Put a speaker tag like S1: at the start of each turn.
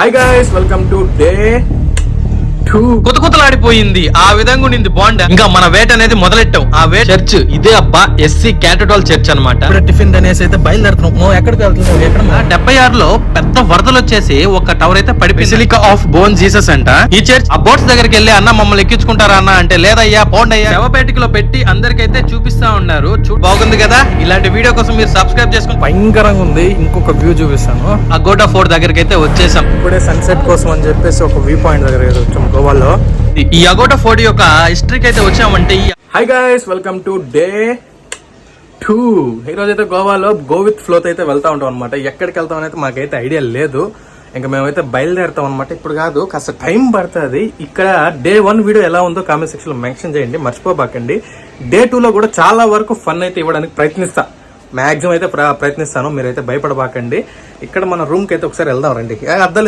S1: Hi guys, welcome to day 2.
S2: కుతకుతలాడిపోయింది. ఆ విధంగా ఉండింది బాండ్. ఇంకా మన వేట అనేది మొదలెట్టాం. ఆ వేట చర్చ్ ఇదే అబ్బా, ఎస్సీ క్యాథడ్రల్ చర్చ్ అన్నమాట.
S1: ఇప్పుడు టిఫిన్ అనేసి అయితే బయలుదేరుతున్నాం. ఎక్కడికి వెళ్తున్నాం? ఎక్కడ?
S2: 76లో పెద్ద వరదలు వచ్చేసి ఒక టవర్ అయితే పడిపోయింది. బెసిలికా ఆఫ్ బోన్ జీసస్ అంట ఈ చర్చ్. ఆ బోట్స్ దగ్గరికి వెళ్ళి అన్న మమ్మల్ని ఎక్కించుకుంటారా అన్న అంటే లేదయ్యా పోండి అయ్యా. శవపేటికలో పెట్టి అందరికైతే చూపిస్తా ఉన్నారు. బాగుంది కదా. ఇలాంటి వీడియో కోసం మీరు సబ్స్క్రైబ్ చేసుకుని.
S1: భయంకరంగా ఉంది. ఇంకొక వ్యూ చూపిస్తాను.
S2: ఆ గోటా ఫోర్ట్ దగ్గరికి అయితే వచ్చేసాం.
S1: ఇప్పుడే సన్సెట్ కోసం అని చెప్పేసి ఒక వ్యూ పాయింట్ దగ్గర వచ్చాం గోవాలో.
S2: ఈ అగోటా ఫోర్ట్ యొక్క హిస్టరీకి అయితే వచ్చామంటే
S1: hi guys, welcome to day 2. ఈ రోజు అయితే గోవాలో గో విత్ ఫ్లో అయితే వెళ్తా ఉంటాం అనమాట. ఎక్కడికి వెళ్తాం అనేది మాకైతే ఐడియా లేదు. ఇంకా మేమైతే బయలుదేరుతాం అనమాట. ఇప్పుడు కాదు, కాస్త టైం పడుతుంది. ఇక్కడ డే 1 వీడియో ఎలా ఉందో కామెంట్ సెక్షన్ లో మెన్షన్ చేయండి, మర్చిపోబాకండి. డే 2లో కూడా చాలా వరకు ఫన్ అయితే ఇవ్వడానికి ప్రయత్నిస్తా. మాక్సిమం అయితే ప్రయత్నిస్తాను. మీరైతే భయపడబాకండి. ఇక్కడ మన రూమ్ కి అయితే ఒకసారి వెళ్దాం రండి. అర్థం